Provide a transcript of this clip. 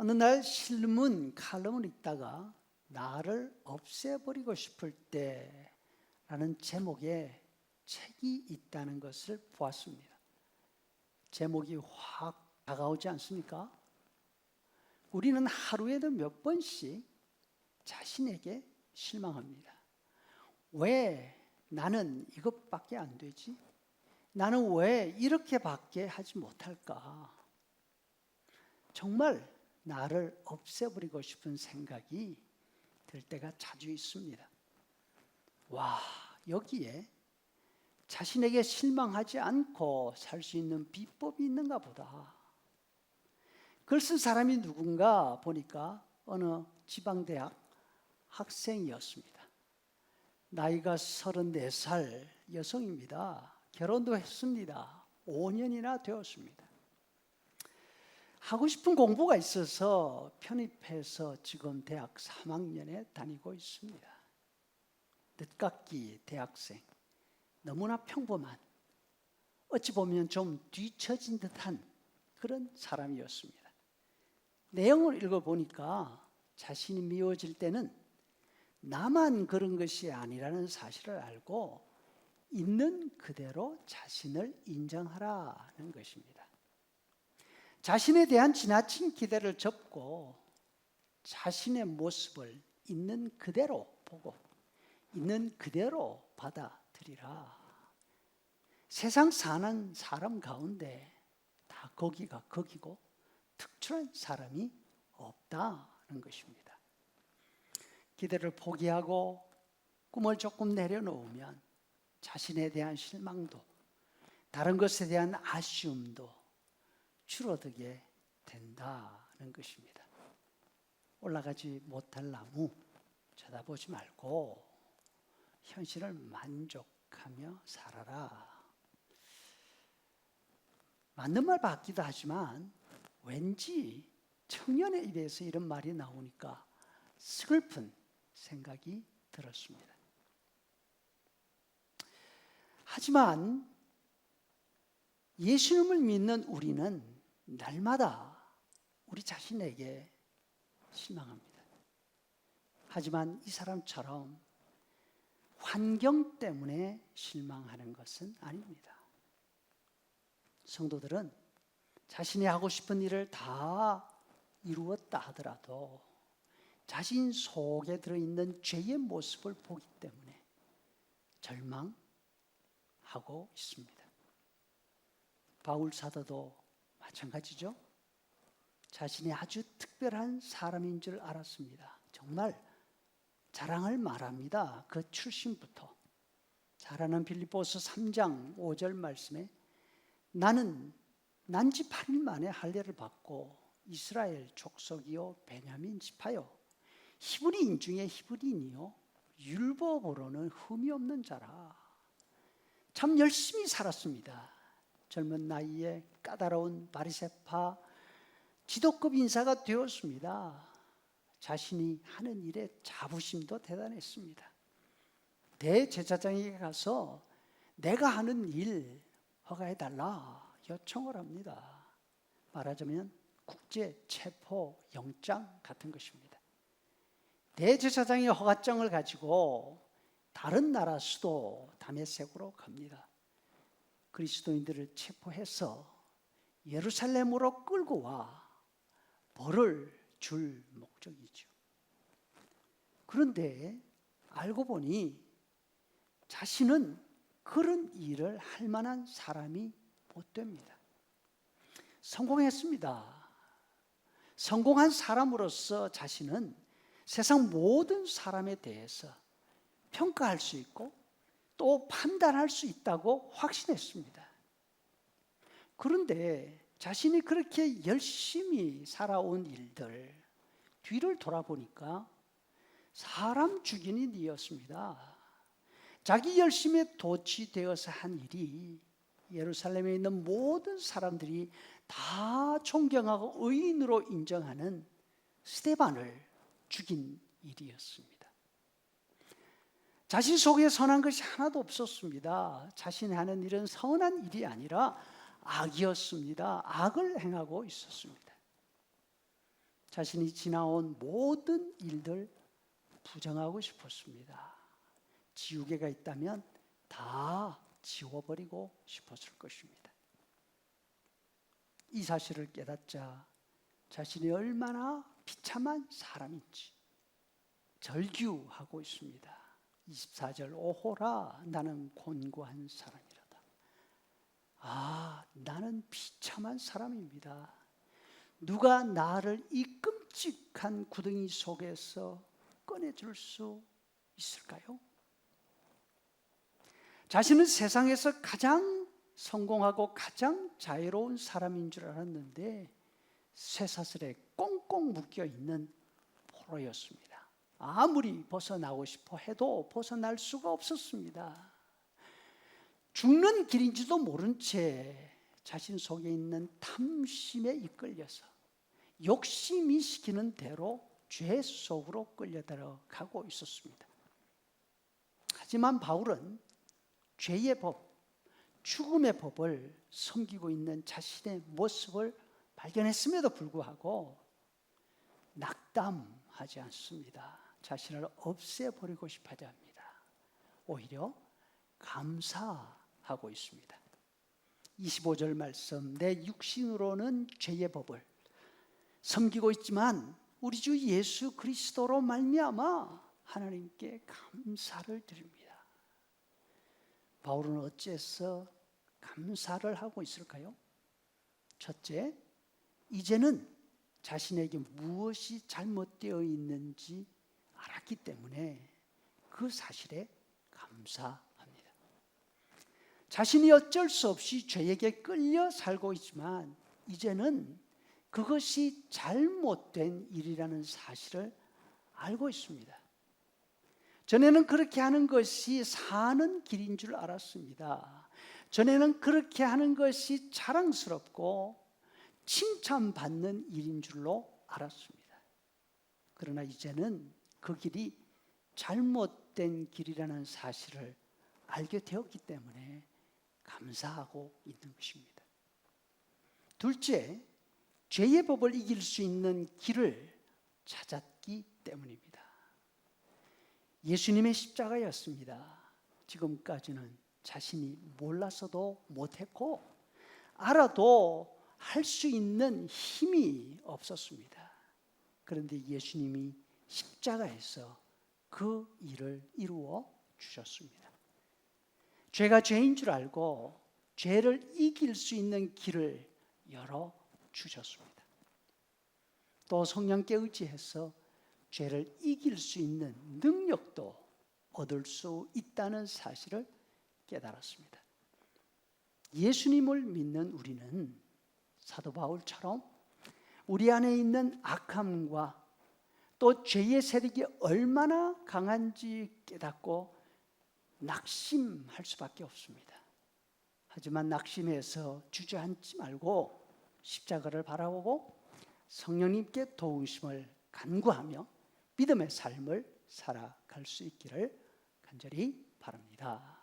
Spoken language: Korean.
어느 날 신문 칼럼을 읽다가 나를 없애버리고 싶을 때라는 제목의 책이 있다는 것을 보았습니다. 제목이 확 다가오지 않습니까? 우리는 하루에도 몇 번씩 자신에게 실망합니다. 왜 나는 이것밖에 안 되지? 나는 왜 이렇게밖에 하지 못할까? 정말 나를 없애버리고 싶은 생각이 들 때가 자주 있습니다. 와, 여기에 자신에게 실망하지 않고 살 수 있는 비법이 있는가 보다. 글 쓴 사람이 누군가 보니까 어느 지방대학 학생이었습니다. 나이가 34살 여성입니다. 결혼도 했습니다. 5년이나 되었습니다. 하고 싶은 공부가 있어서 편입해서 지금 대학 3학년에 다니고 있습니다. 늦깎이 대학생, 너무나 평범한, 어찌 보면 좀 뒤처진 듯한 그런 사람이었습니다. 내용을 읽어보니까 자신이 미워질 때는 나만 그런 것이 아니라는 사실을 알고 있는 그대로 자신을 인정하라는 것입니다. 자신에 대한 지나친 기대를 접고 자신의 모습을 있는 그대로 보고 있는 그대로 받아들이라. 세상 사는 사람 가운데 다 거기가 거기고 특출한 사람이 없다는 것입니다. 기대를 포기하고 꿈을 조금 내려놓으면 자신에 대한 실망도 다른 것에 대한 아쉬움도 줄어들게 된다는 것입니다. 올라가지 못할 나무 쳐다보지 말고 현실을 만족하며 살아라. 맞는 말 같기도 하지만 왠지 청년의 입에서 이런 말이 나오니까 슬픈 생각이 들었습니다. 하지만 예수님을 믿는 우리는 날마다 우리 자신에게 실망합니다. 하지만 이 사람처럼 환경 때문에 실망하는 것은 아닙니다. 성도들은 자신이 하고 싶은 일을 다 이루었다 하더라도 자신 속에 들어있는 죄의 모습을 보기 때문에 절망하고 있습니다. 바울 사도도 마찬가지죠. 자신이 아주 특별한 사람인 줄 알았습니다. 정말 자랑을 말합니다. 그 출신부터. 잘 아는 빌립보서 3장 5절 말씀에 나는 난지 8일 만에 할례를 받고 이스라엘 족속이요 베냐민 지파요 히브리인 중에 히브리인이요 율법으로는 흠이 없는 자라. 참 열심히 살았습니다. 젊은 나이에 까다로운 바리새파 지도급 인사가 되었습니다. 자신이 하는 일에 자부심도 대단했습니다. 대제사장에게 가서 내가 하는 일 허가해달라 요청을 합니다. 말하자면 국제 체포 영장 같은 것입니다. 대제사장의 허가증을 가지고 다른 나라 수도 다메섹으로 갑니다. 그리스도인들을 체포해서 예루살렘으로 끌고 와 벌을 줄 목적이죠. 그런데 알고 보니 자신은 그런 일을 할 만한 사람이 못 됩니다. 성공했습니다. 성공한 사람으로서 자신은 세상 모든 사람에 대해서 평가할 수 있고 또 판단할 수 있다고 확신했습니다. 그런데 자신이 그렇게 열심히 살아온 일들 뒤를 돌아보니까 사람 죽이는 일이었습니다. 자기 열심에 도취되어서 한 일이 예루살렘에 있는 모든 사람들이 다 존경하고 의인으로 인정하는 스데반을 죽인 일이었습니다. 자신 속에 선한 것이 하나도 없었습니다. 자신이 하는 일은 선한 일이 아니라 악이었습니다. 악을 행하고 있었습니다. 자신이 지나온 모든 일들 부정하고 싶었습니다. 지우개가 있다면 다 지워버리고 싶었을 것입니다. 이 사실을 깨닫자 자신이 얼마나 비참한 사람인지 절규하고 있습니다. 24절 오호라 나는 곤고한 사람이로다. 나는 비참한 사람입니다. 누가 나를 이 끔찍한 구덩이 속에서 꺼내줄 수 있을까요? 자신은 세상에서 가장 성공하고 가장 자유로운 사람인 줄 알았는데 쇠사슬에 꽁꽁 묶여있는 포로였습니다. 아무리 벗어나고 싶어 해도 벗어날 수가 없었습니다. 죽는 길인지도 모른 채 자신 속에 있는 탐심에 이끌려서 욕심이 시키는 대로 죄 속으로 끌려 들어가고 있었습니다. 하지만 바울은 죄의 법, 죽음의 법을 섬기고 있는 자신의 모습을 발견했음에도 불구하고 낙담하지 않습니다. 자신을 없애버리고 싶어 하지 합니다. 오히려 감사하고 있습니다. 25절 말씀, 내 육신으로는 죄의 법을 섬기고 있지만 우리 주 예수 그리스도로 말미암아 하나님께 감사를 드립니다. 바울은 어째서 감사를 하고 있을까요? 첫째, 이제는 자신에게 무엇이 잘못되어 있는지 알았기 때문에 그 사실에 감사합니다. 자신이 어쩔 수 없이 죄에게 끌려 살고 있지만 이제는 그것이 잘못된 일이라는 사실을 알고 있습니다. 전에는 그렇게 하는 것이 사는 길인 줄 알았습니다. 전에는 그렇게 하는 것이 자랑스럽고 칭찬받는 일인 줄로 알았습니다. 그러나 이제는 그 길이 잘못된 길이라는 사실을 알게 되었기 때문에 감사하고 있는 것입니다. 둘째, 죄의 법을 이길 수 있는 길을 찾았기 때문입니다. 예수님의 십자가였습니다. 지금까지는 자신이 몰라서도 못했고 알아도 할 수 있는 힘이 없었습니다. 그런데 예수님이 십자가에서 그 일을 이루어 주셨습니다. 죄가 죄인 줄 알고 죄를 이길 수 있는 길을 열어 주셨습니다. 또 성령께 의지해서 죄를 이길 수 있는 능력도 얻을 수 있다는 사실을 깨달았습니다. 예수님을 믿는 우리는 사도 바울처럼 우리 안에 있는 악함과 또 죄의 세력이 얼마나 강한지 깨닫고 낙심할 수밖에 없습니다. 하지만 낙심해서 주저앉지 말고 십자가를 바라보고 성령님께 도우심을 간구하며 믿음의 삶을 살아갈 수 있기를 간절히 바랍니다.